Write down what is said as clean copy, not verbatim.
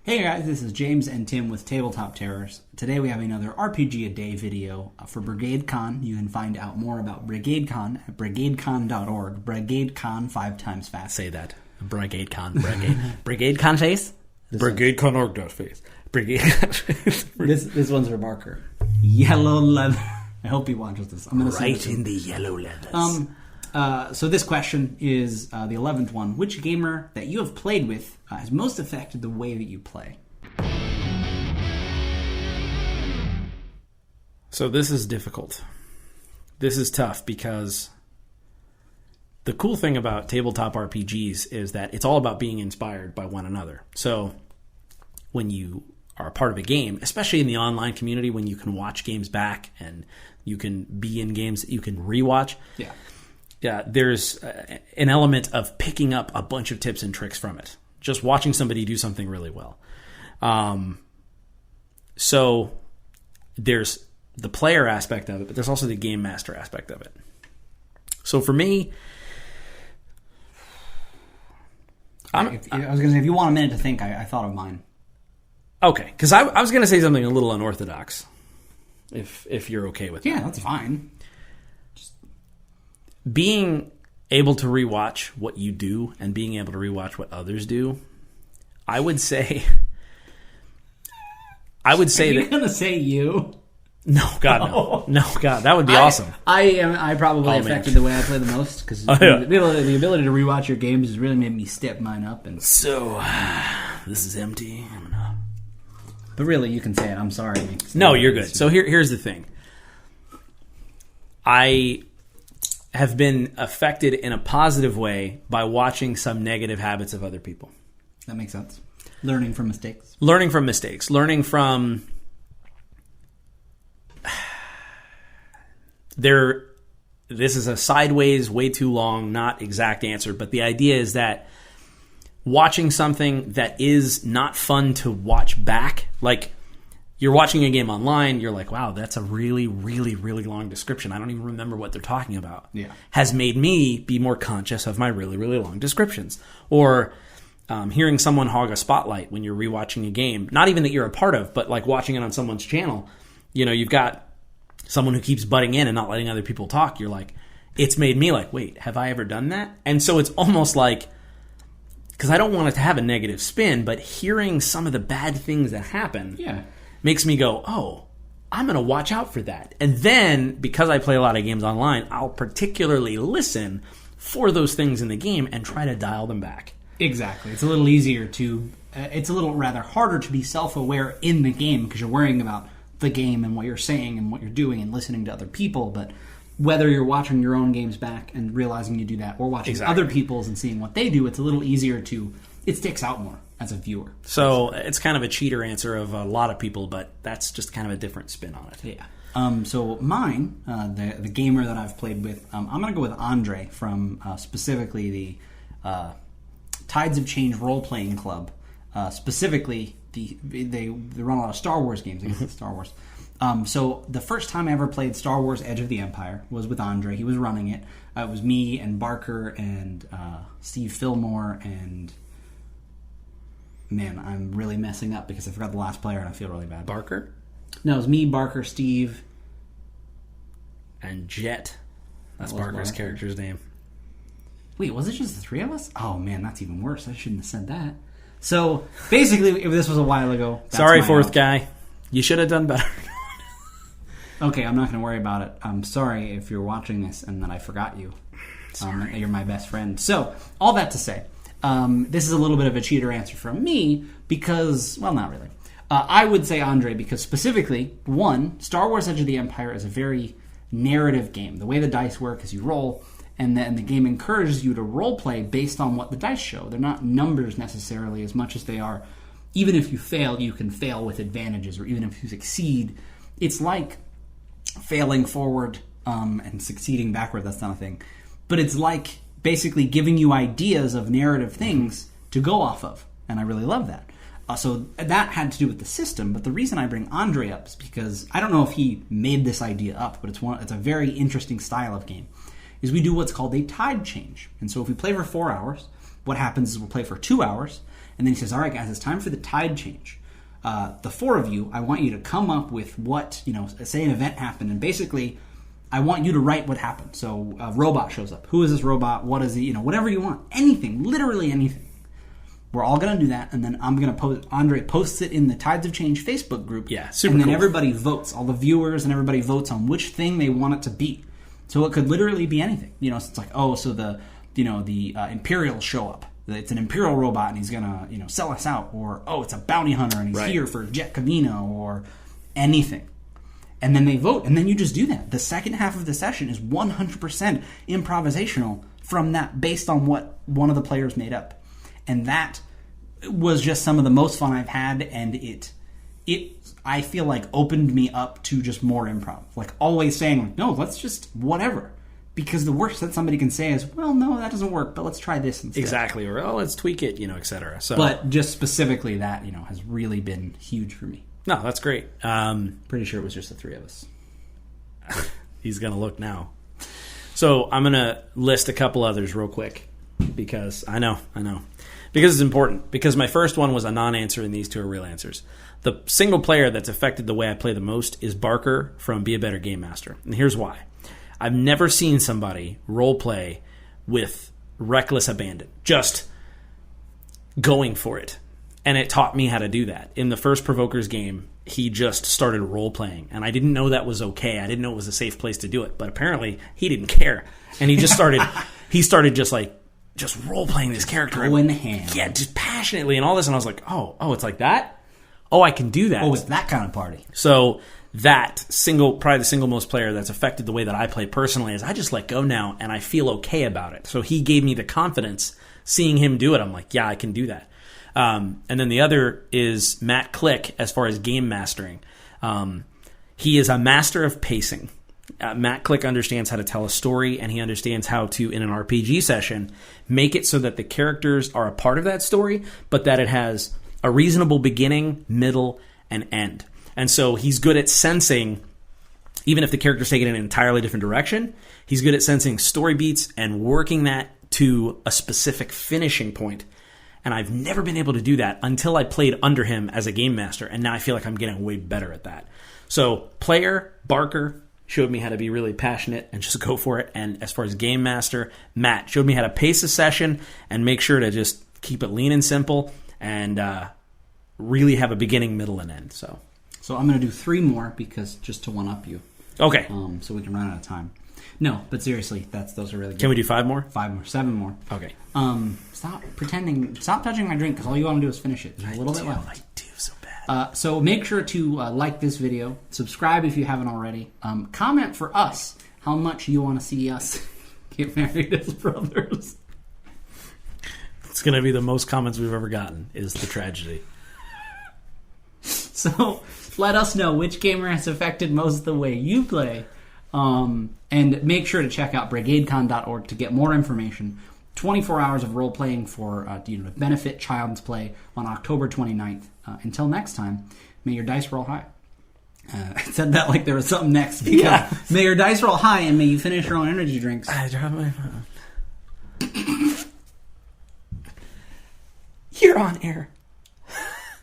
Hey guys, this is James and Tim with Tabletop Terrors. Today we have another RPG a Day video for Brigade Con. You can find out more about Brigade Con at brigadecon.org. Brigade Con 5 times fast. Say that. Brigade Con. Brigade Con face? Brigadecon.org.face. Brigade. This one's for Barker. Yellow leather. I hope he watches this. I'm gonna right in the yellow leathers. So this question is the 11th one. Which gamer that you have played with has most affected the way that you play? So this is difficult. This is tough because the cool thing about tabletop RPGs is that it's all about being inspired by one another. So when you are a part of a game, especially in the online community, when you can watch games back and you can be in games that you can rewatch. Yeah, there's an element of picking up a bunch of tips and tricks from it. Just watching somebody do something really well. So there's the player aspect of it, but there's also the game master aspect of it. So for me, I was going to say, if you want a minute to think, I thought of mine. Okay, because I was going to say something a little unorthodox, if you're okay with that. Yeah, that's fine. Being able to rewatch what you do and being able to rewatch what others do, I would say Are you that... going to say you? No, God, no. No, God, that would be awesome. I probably affected the way I play the most, because the ability to rewatch your games has really made me step mine up. And so, this is empty. But really, you can say it. I'm sorry. No, you're good. So here's the thing. I have been affected in a positive way by watching some negative habits of other people. That makes sense. Learning from mistakes. Learning from this is a sideways, way too long, not exact answer, but the idea is that watching something that is not fun to watch back, like you're watching a game online, you're like, wow, that's a really, really, really long description. I don't even remember what they're talking about. Yeah. Has made me be more conscious of my really, really long descriptions. Or hearing someone hog a spotlight when you're rewatching a game, not even that you're a part of, but like watching it on someone's channel. You know, you've got someone who keeps butting in and not letting other people talk. You're like, it's made me like, wait, have I ever done that? And so it's almost like, because I don't want it to have a negative spin, but hearing some of the bad things that happen makes me go, oh, I'm going to watch out for that. And then, because I play a lot of games online, I'll particularly listen for those things in the game and try to dial them back. Exactly. It's a little easier to... it's a little rather harder to be self-aware in the game because you're worrying about the game and what you're saying and what you're doing and listening to other people. But whether you're watching your own games back and realizing you do that or watching other people's and seeing what they do, it's a little easier to... It sticks out more as a viewer. So it's kind of a cheater answer of a lot of people, but that's just kind of a different spin on it. Yeah. So mine, the gamer that I've played with, I'm going to go with Andre from specifically the Tides of Change role-playing club. Specifically, they run a lot of Star Wars games. I guess it's Star Wars. So the first time I ever played Star Wars Edge of the Empire was with Andre. He was running it. It was me and Barker and Steve Fillmore and... Man, I'm really messing up because I forgot the last player and I feel really bad. Barker? No, it was me, Barker, Steve. And Jet. That's Barker's character's name. Wait, was it just the three of us? Oh man, that's even worse. I shouldn't have said that. So, basically, if this was a while ago... Sorry, fourth guy. You should have done better. Okay, I'm not going to worry about it. I'm sorry if you're watching this and that I forgot you. You're my best friend. So, all that to say... this is a little bit of a cheater answer from me because, well, not really. I would say Andre because specifically, one, Star Wars Edge of the Empire is a very narrative game. The way the dice work is you roll, and then the game encourages you to role play based on what the dice show. They're not numbers necessarily as much as they are, even if you fail, you can fail with advantages, or even if you succeed, it's like failing forward and succeeding backward. That's not a thing. But it's like... basically giving you ideas of narrative things to go off of. And I really love that. So that had to do with the system, but the reason I bring Andre up is because I don't know if he made this idea up, but it's a very interesting style of game, is we do what's called a tide change. And so if we play for 4 hours, what happens is we'll play for 2 hours, And then he says, all right, guys, it's time for the tide change. The 4 of you, I want you to come up with what, say an event happened, and basically I want you to write what happened. So a robot shows up. Who is this robot? What is he? Whatever you want. Anything. Literally anything. We're all going to do that, and then I'm going to post. Andre posts it in the Tides of Change Facebook group. Yeah, super And then cool. everybody votes. All the viewers and everybody votes on which thing they want it to be. So it could literally be anything. So it's like, so the Imperials show up. It's an Imperial robot, and he's going to sell us out. Or it's a bounty hunter, and he's here for Jet Cavino, or anything. And then they vote, and then you just do that. The second half of the session is 100% improvisational from that, based on what one of the players made up. And that was just some of the most fun I've had, and it I feel like opened me up to just more improv. Like always saying, no, let's just whatever. Because the worst that somebody can say is, well, no, that doesn't work, but let's try this instead. Exactly. Or, let's tweak it, etc. So, but just specifically that, has really been huge for me. No, that's great. Pretty sure it was just the 3 of us. He's going to look now. So I'm going to list a couple others real quick because I know. Because it's important. Because my first one was a non-answer and these 2 are real answers. The single player that's affected the way I play the most is Barker from Be a Better Game Master. And here's why. I've never seen somebody role play with reckless abandon. Just going for it. And it taught me how to do that. In the first Provokers game, he just started role playing. And I didn't know that was okay. I didn't know it was a safe place to do it. But apparently, he didn't care. And he just started, just role playing this character. Go in hand. Yeah, just passionately and all this. And I was like, oh, it's like that? Oh, I can do that. Oh, it's that kind of party. So that probably the single most player that's affected the way that I play personally is I just let go now and I feel okay about it. So he gave me the confidence seeing him do it. I'm like, yeah, I can do that. And then the other is Matt Click as far as game mastering. He is a master of pacing. Matt Click understands how to tell a story, and he understands how to, in an RPG session, make it so that the characters are a part of that story, but that it has a reasonable beginning, middle, and end. And so he's good at sensing, even if the character's taking an entirely different direction, he's good at sensing story beats and working that to a specific finishing point. And I've never been able to do that until I played under him as a game master, and now I feel like I'm getting way better at that. So player, Barker, showed me how to be really passionate and just go for it. And as far as game master, Matt showed me how to pace a session and make sure to just keep it lean and simple and really have a beginning, middle, and end. So I'm going to do 3 more because just to one-up you. Okay. So we can run out of time. No, but seriously, those are really good. Can we do 5 more? 5 more. 7 more. Okay. Stop pretending. Stop touching my drink because all you want to do is finish it. There's a little bit left. I do so bad. So make sure to like this video, subscribe if you haven't already, comment for us how much you want to see us get married as brothers. It's going to be the most comments we've ever gotten is the tragedy. So let us know which gamer has affected most the way you play. And make sure to check out brigadecon.org to get more information. 24 hours of role-playing for to benefit Child's Play on October 29th. Until next time, may your dice roll high. I said that like there was something next. Because may your dice roll high and may you finish your own energy drinks. I dropped my phone. You're on air.